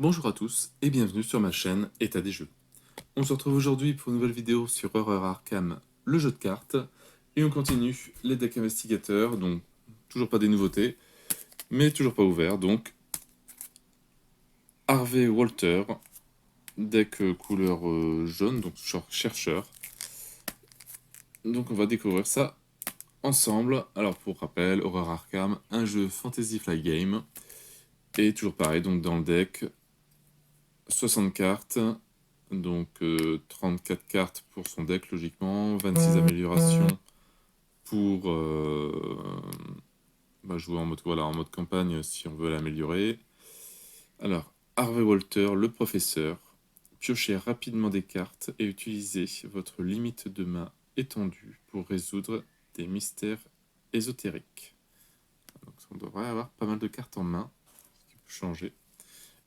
Bonjour à tous et bienvenue sur ma chaîne État des jeux. On se retrouve aujourd'hui pour une nouvelle vidéo sur Horror Arkham, le jeu de cartes. Et on continue les decks investigateurs, donc toujours pas des nouveautés, mais toujours pas ouverts. Donc Harvey Walter, deck couleur jaune, donc genre chercheur. Donc on va découvrir ça ensemble. Alors pour rappel, Horror Arkham, un jeu Fantasy Flight Game. Et toujours pareil, donc dans le deck, 60 cartes, donc 34 cartes pour son deck logiquement, 26 améliorations pour jouer en mode campagne si on veut l'améliorer. Alors, Harvey Walter, le professeur, piochez rapidement des cartes et utilisez votre limite de main étendue pour résoudre des mystères ésotériques. Donc on devrait avoir pas mal de cartes en main, ce qui peut changer.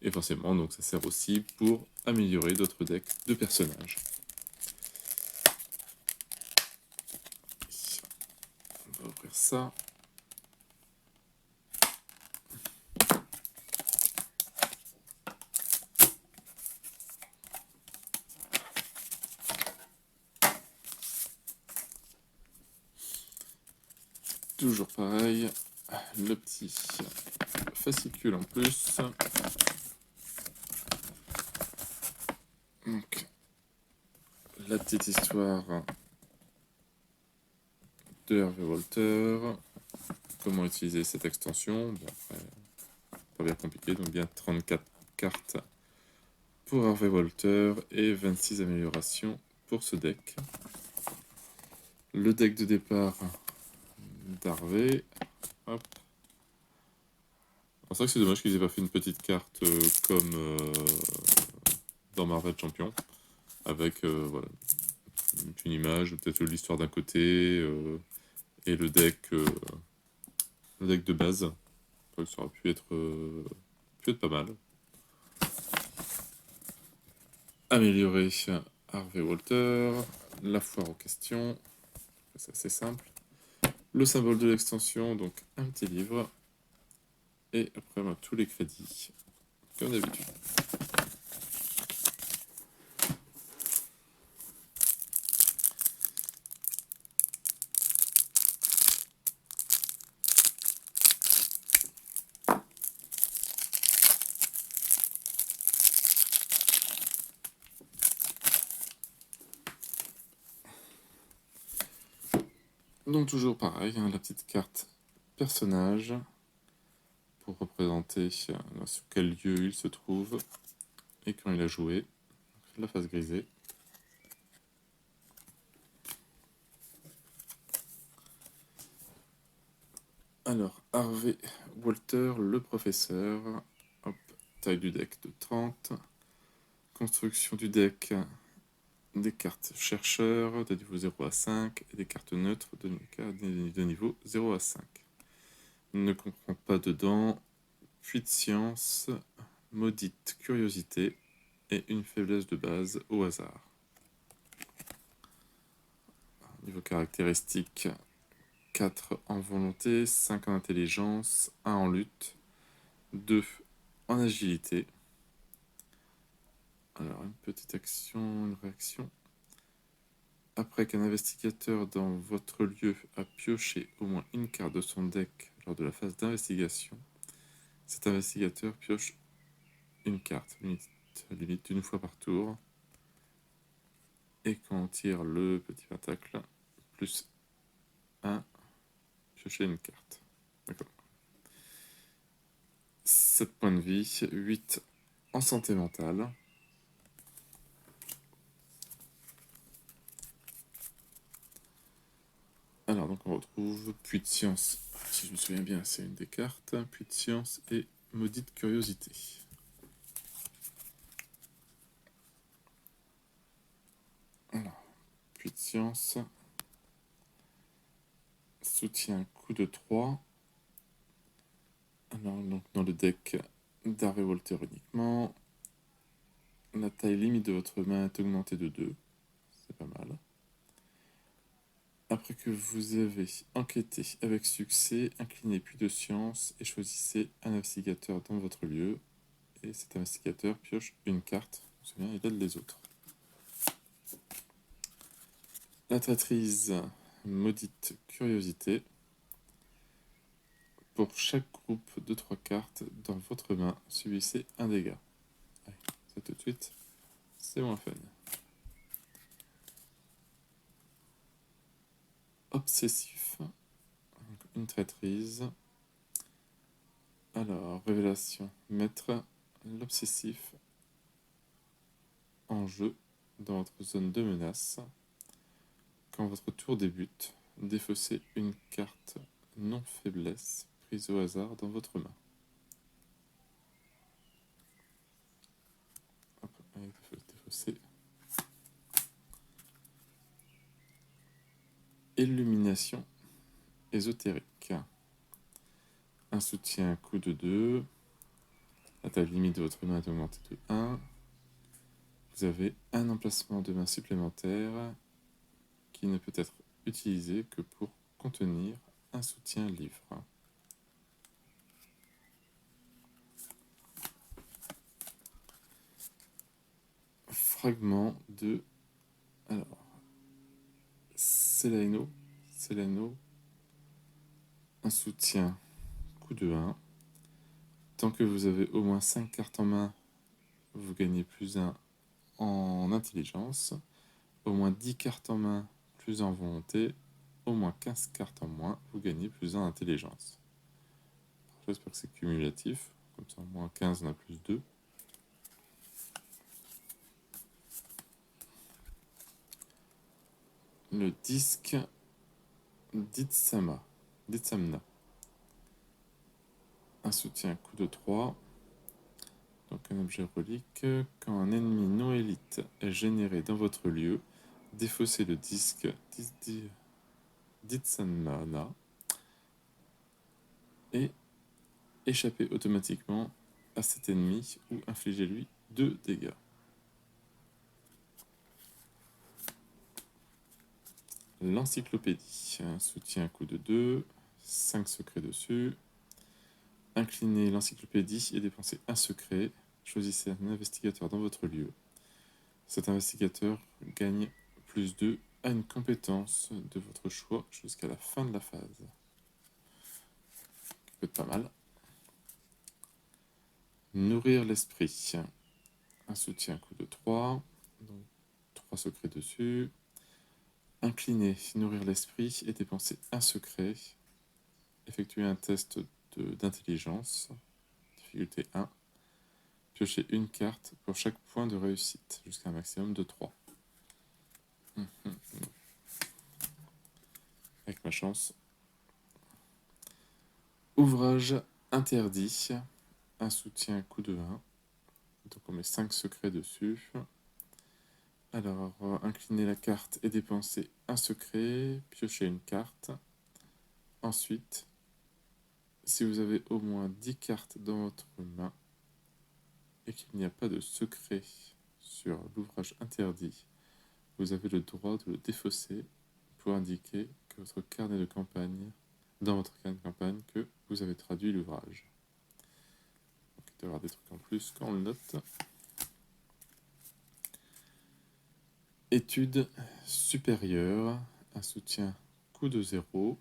Et forcément, donc ça sert aussi pour améliorer d'autres decks de personnages. On va ouvrir ça. Toujours pareil, le petit fascicule en plus. Donc, la petite histoire de Harvey Walter. Comment utiliser cette extension. Bon, après, pas bien compliqué, donc bien 34 cartes pour Harvey Walter et 26 améliorations pour ce deck. Le deck de départ d'Harvey. Hop. C'est vrai que c'est dommage qu'ils aient pas fait une petite carte comme dans Marvel Champion, avec voilà, une image, peut-être l'histoire d'un côté, et le deck de base. Ça aurait pu être pas mal. Améliorer Harvey Walter, la foire aux questions, c'est assez simple. Le symbole de l'extension, donc un petit livre. Et après, tous les crédits, comme d'habitude. Donc toujours pareil, la petite carte personnage pour représenter sur quel lieu il se trouve et quand il a joué, la face grisée. Alors, Harvey Walter, le professeur. Hop, taille du deck de 30. Construction du deck, des cartes chercheurs de niveau 0 à 5 et des cartes neutres de niveau 0 à 5. Ne comprend pas dedans puits de science, maudite curiosité et une faiblesse de base au hasard. Niveau caractéristique, 4 en volonté, 5 en intelligence, 1 en lutte, 2 en agilité. Alors, une petite action, une réaction. Après qu'un investigateur dans votre lieu a pioché au moins une carte de son deck lors de la phase d'investigation, cet investigateur pioche une carte, limite une fois par tour. Et quand on tire le petit pentacle, plus 1, piocher une carte. D'accord. 7 points de vie, 8 en santé mentale. Alors, donc on retrouve puits de science. Si je me souviens bien, c'est une des cartes. Puits de science et maudite curiosité. Alors, puits de science. Soutien coup de 3. Alors, donc dans le deck d'Harvey Walter uniquement. La taille limite de votre main est augmentée de 2. C'est pas mal. Après que vous avez enquêté avec succès, inclinez puits de science et choisissez un investigateur dans votre lieu Et cet investigateur pioche une carte. On se souvient, il aide les autres. La traîtrise, maudite curiosité. Pour chaque groupe de 3 cartes dans votre main, subissez un dégât. Allez, ça tout de suite, c'est moins fun. Obsessif, une traîtrise. Alors, révélation, mettre l'obsessif en jeu dans votre zone de menace. Quand votre tour débute, défaussez une carte non faiblesse prise au hasard dans votre main. Hop, allez, défausser. Illumination ésotérique. Un soutien coup de 2. La taille limite de votre main est augmentée de 1. Vous avez un emplacement de main supplémentaire qui ne peut être utilisé que pour contenir un soutien livre. Fragment de... Alors... Celaeno. Un soutien coup de 1. Tant que vous avez au moins 5 cartes en main, vous gagnez plus 1 en intelligence. Au moins 10 cartes en main, plus 1 en volonté. Au moins 15 cartes en moins, vous gagnez plus 1 en intelligence. J'espère que c'est cumulatif. Comme ça, au moins 15, on a plus 2. Le disque d'Itsamna. Un soutien coup de 3. Donc un objet relique. Quand un ennemi non élite est généré dans votre lieu, défaussez le disque d'Itsamna et échappez automatiquement à cet ennemi ou infligez-lui 2 dégâts. L'encyclopédie, un soutien coup de 2, 5 secrets dessus. Inclinez l'encyclopédie et dépensez un secret. Choisissez un investigateur dans votre lieu. Cet investigateur gagne plus 2 à une compétence de votre choix jusqu'à la fin de la phase. Ça peut être pas mal. Nourrir l'esprit. Un soutien coup de 3. Donc 3 secrets dessus. Incliner, nourrir l'esprit et dépenser un secret. Effectuer un test d'intelligence. Difficulté 1. Piocher une carte pour chaque point de réussite, jusqu'à un maximum de 3. Avec ma chance. Ouvrage interdit. Un soutien coup de 1. Donc on met 5 secrets dessus. Alors, incliner la carte et dépenser un secret. Piocher une carte. Ensuite, si vous avez au moins 10 cartes dans votre main et qu'il n'y a pas de secret sur l'ouvrage interdit, vous avez le droit de le défausser pour indiquer que votre carnet de campagne, dans votre carnet de campagne, que vous avez traduit l'ouvrage. Donc, il doit y avoir des trucs en plus quand on le note. Étude supérieure, un soutien coup de 0.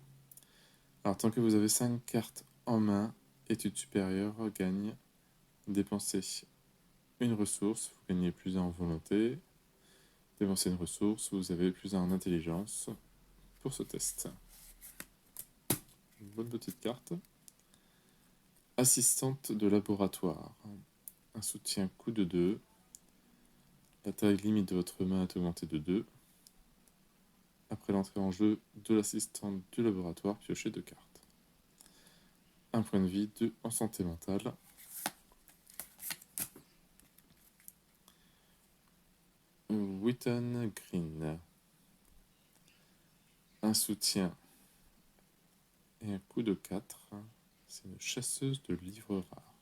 Alors, tant que vous avez 5 cartes en main, étude supérieure gagne. Dépensez une ressource, vous gagnez plus 1 en volonté. Dépensez une ressource, vous avez plus 1 en intelligence pour ce test. Une bonne petite carte. Assistante de laboratoire. Un soutien coup de 2. La taille limite de votre main est augmentée de 2. Après l'entrée en jeu de l'assistante du laboratoire, piochez 2 cartes. Un point de vie, 2 en santé mentale. Witten Green. Un soutien et un coup de 4. C'est une chasseuse de livres rares.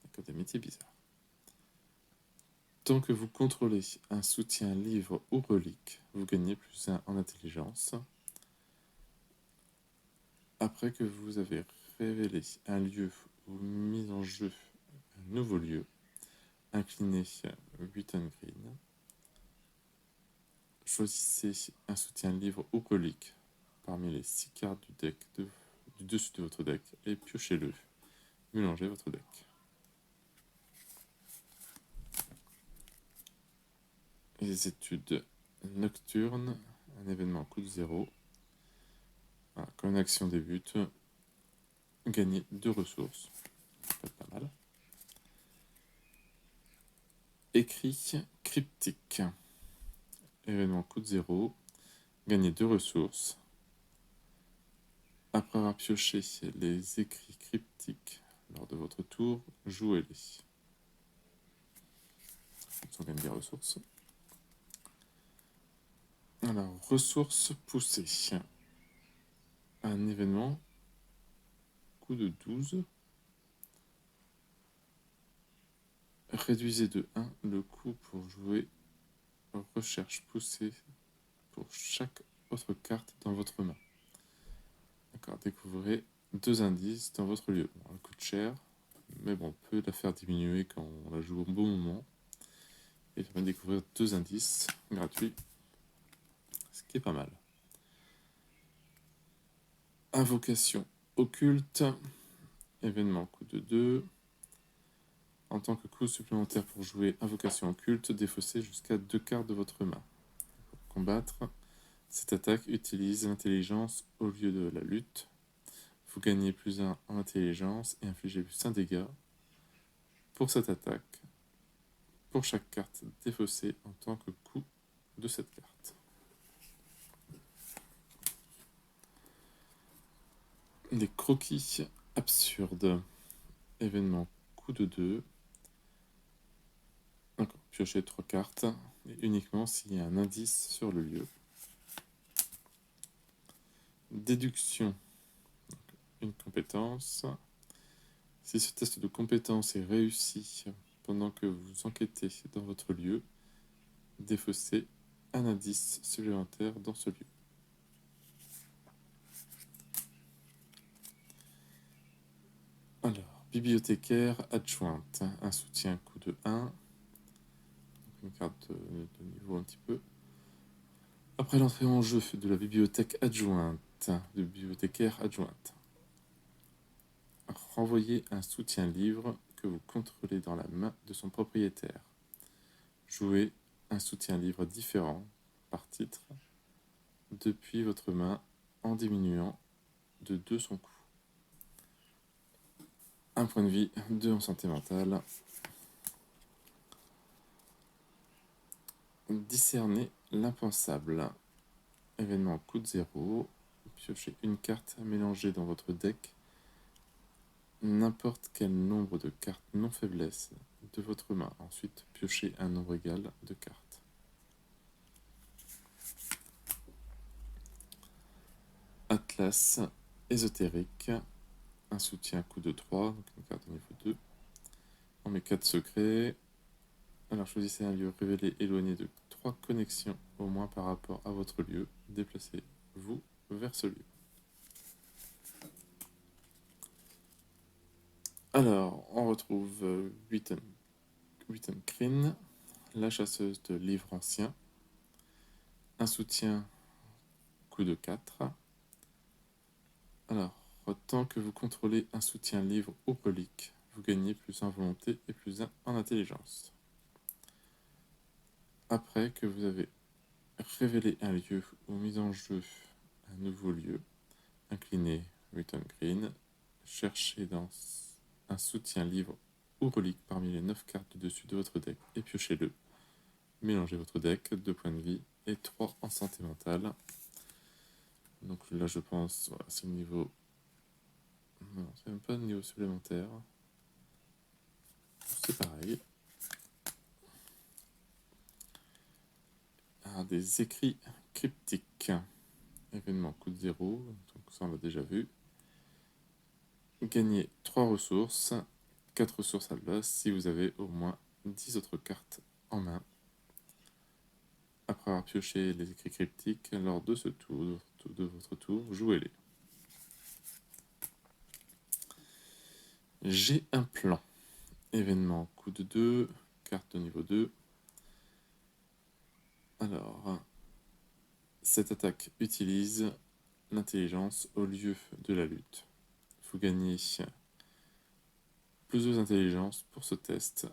D'accord, des métiers bizarres. Tant que vous contrôlez un soutien livre ou relique, vous gagnez plus 1 en intelligence. Après que vous avez révélé un lieu ou mis en jeu nouveau lieu. Inclinez Wheaton Green. Choisissez un soutien livre ou relique parmi les 6 cartes du deck du dessus de votre deck et piochez-le. Mélangez votre deck. Les études nocturnes, un événement coup de 0. Voilà, quand une action débute, gagnez 2 ressources. Ça peut être pas mal. Écrit cryptique. Événement coup de 0. Gagnez 2 ressources. Après avoir pioché les écrits cryptiques lors de votre tour, jouez-les. On gagne des ressources. Alors, ressources poussées. Un événement, coup de 12. Réduisez de 1 le coût pour jouer recherche poussée pour chaque autre carte dans votre main. D'accord, découvrez 2 indices dans votre lieu. Bon, elle coûte cher, mais bon, on peut la faire diminuer quand on la joue au bon moment. Et permet de découvrir 2 indices gratuits, ce qui est pas mal. Invocation occulte, événement coup de 2. En tant que coût supplémentaire pour jouer Invocation occulte, défaussez jusqu'à 2 cartes de votre main. Pour combattre, cette attaque utilise l'intelligence au lieu de la lutte. Vous gagnez +1 en intelligence et infligez +1 dégâts pour cette attaque, pour chaque carte défaussée en tant que coût de cette carte. Des croquis absurdes. Événement coup de 2. D'accord, piochez 3 cartes, et uniquement s'il y a un indice sur le lieu. Déduction. Une compétence. Si ce test de compétence est réussi pendant que vous enquêtez dans votre lieu, défaussez un indice supplémentaire dans ce lieu. Alors, bibliothécaire adjointe, un soutien coup de 1, une carte de niveau un petit peu. Après l'entrée en jeu de la bibliothèque adjointe, de bibliothécaire adjointe, renvoyez un soutien livre que vous contrôlez dans la main de son propriétaire. Jouez un soutien livre différent par titre depuis votre main en diminuant de 2 son coût. 1 point de vie, 2 en santé mentale. Discerner l'impensable. Événement coup de 0. Piochez une carte mélangée dans votre deck n'importe quel nombre de cartes non faiblesse de votre main. Ensuite, piochez un nombre égal de cartes. Atlas ésotérique. Un soutien coup de 3, donc une carte de niveau 2. On met 4 secrets. Alors choisissez un lieu révélé éloigné de 3 connexions au moins par rapport à votre lieu. Déplacez-vous vers ce lieu. Alors, on retrouve Wheaton Green, la chasseuse de livres anciens. Un soutien coup de 4. Alors, tant que vous contrôlez un soutien livre ou relique, vous gagnez +1 en volonté et +1 en intelligence. Après que vous avez révélé un lieu ou mis en jeu un nouveau lieu, inclinez Wheaton Green, cherchez dans un soutien livre ou relique parmi les 9 cartes du dessus de votre deck et piochez-le. Mélangez votre deck, 2 points de vie et 3 en santé mentale. Donc là je pense, voilà, c'est le niveau... Non, c'est même pas de niveau supplémentaire. C'est pareil. Des écrits cryptiques. Événement coup de 0, donc ça on l'a déjà vu. Gagnez 3 ressources, 4 ressources à l'os si vous avez au moins 10 autres cartes en main. Après avoir pioché les écrits cryptiques, lors de ce tour, de votre tour, jouez-les. J'ai un plan. Événement, coup de 2, carte de niveau 2. Alors, cette attaque utilise l'intelligence au lieu de la lutte. Vous gagnez plus d'intelligence pour ce test.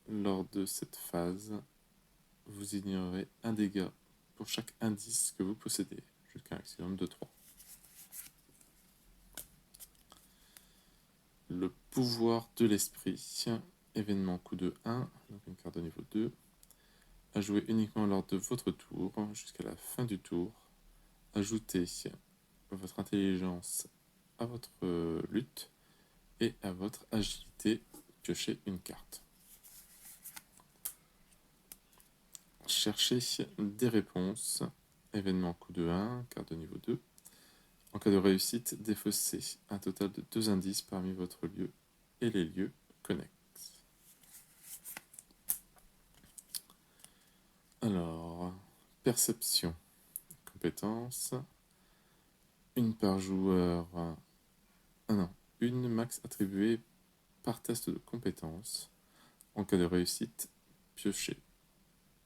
Lors de cette phase, vous ignorez un dégât pour chaque indice que vous possédez, jusqu'à un maximum de 3. Le pouvoir de l'esprit, événement coup de 1, donc une carte de niveau 2, à jouer uniquement lors de votre tour, jusqu'à la fin du tour. Ajoutez votre intelligence à votre lutte et à votre agilité, piochez une carte. Cherchez des réponses, événement coup de 1, carte de niveau 2. En cas de réussite, défaussez un total de 2 indices parmi votre lieu et les lieux connexes. Alors, perception, compétence, une par joueur, une max attribuée par test de compétence. En cas de réussite, piochez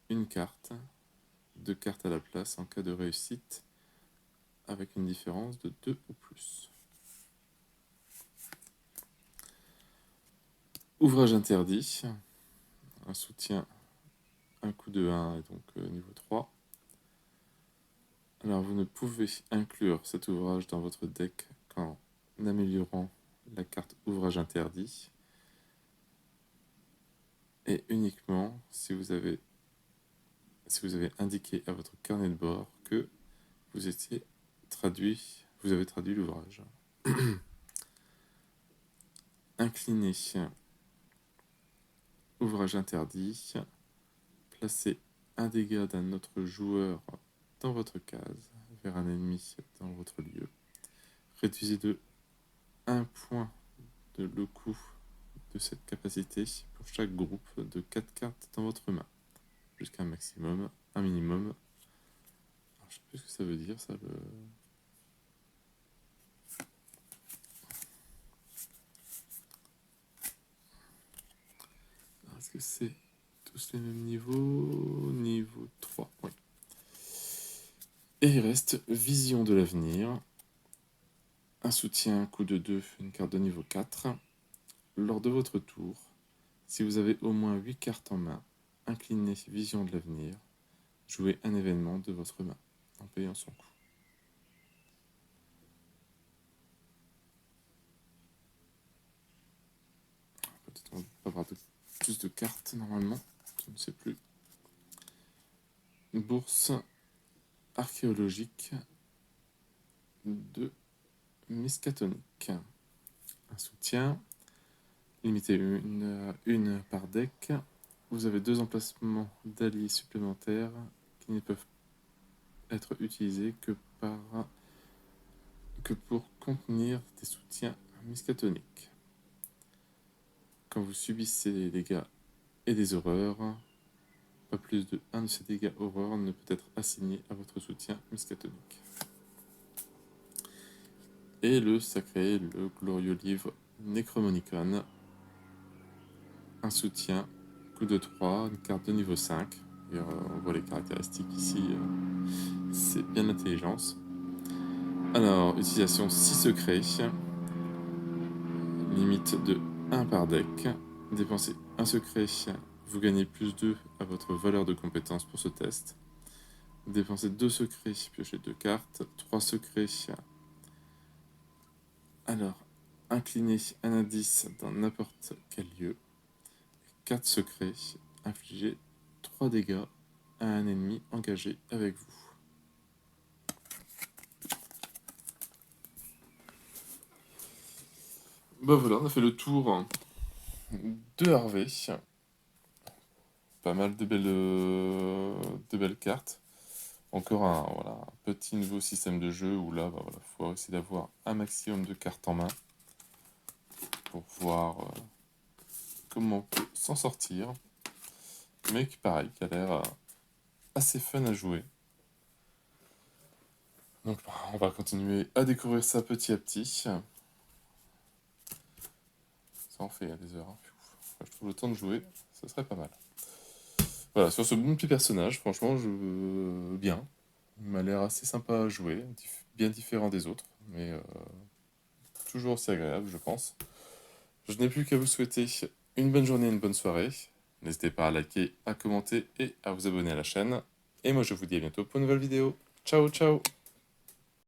une carte, 2 cartes à la place en cas de réussite, avec une différence de 2 ou plus. Ouvrage interdit, un soutien, un coup de 1 et donc niveau 3. Alors vous ne pouvez inclure cet ouvrage dans votre deck qu'en améliorant la carte ouvrage interdit et uniquement si vous avez indiqué à votre carnet de bord que vous avez traduit l'ouvrage. Incliner, ouvrage interdit, placez un dégât d'un autre joueur dans votre case vers un ennemi dans votre lieu. Réduisez de 1 point le coût de cette capacité pour chaque groupe de 4 cartes dans votre main, jusqu'à un minimum. Alors, je sais plus ce que ça veut dire, ça. Est-ce que c'est tous les mêmes niveaux? Niveau 3, oui. Et il reste vision de l'avenir. Un soutien, coup de 2, une carte de niveau 4. Lors de votre tour, si vous avez au moins 8 cartes en main, inclinez vision de l'avenir. Jouez un événement de votre main en payant son coût. Peut-être on va avoir plus de cartes normalement, je ne sais plus. Bourse archéologique de Miskatonic. Un soutien, limité une par deck. Vous avez 2 emplacements d'alliés supplémentaires qui ne peuvent être utilisés que pour contenir des soutiens miskatoniques. Quand vous subissez des dégâts et des horreurs, pas plus de 1 de ces dégâts horreurs ne peut être assigné à votre soutien miskatonique. Et le glorieux livre Necromonicon. Un soutien, coup de 3, une carte de niveau 5. Et, on voit les caractéristiques ici, c'est bien l'intelligence. Alors, utilisation 6 secrets, limite de 1 par deck. Dépensez un secret, vous gagnez plus 2 à votre valeur de compétence pour ce test. Dépensez 2 secrets, piochez 2 cartes. 3 secrets. Alors, inclinez un indice dans n'importe quel lieu. 4 secrets, infligez 3 dégâts à un ennemi engagé avec vous. Bah voilà, on a fait le tour de Harvey. Pas mal de belles cartes. Encore un petit nouveau système de jeu où là, faut essayer d'avoir un maximum de cartes en main pour voir comment on peut s'en sortir. Mais qui, pareil, qui a l'air assez fun à jouer. Donc on va continuer à découvrir ça petit à petit. Ça en fait des heures. Hein. Quand je trouve le temps de jouer, ça serait pas mal. Voilà, sur ce bon petit personnage, franchement, bien. Il m'a l'air assez sympa à jouer, bien différent des autres, mais toujours aussi agréable, je pense. Je n'ai plus qu'à vous souhaiter une bonne journée et une bonne soirée. N'hésitez pas à liker, à commenter et à vous abonner à la chaîne. Et moi, je vous dis à bientôt pour une nouvelle vidéo. Ciao, ciao!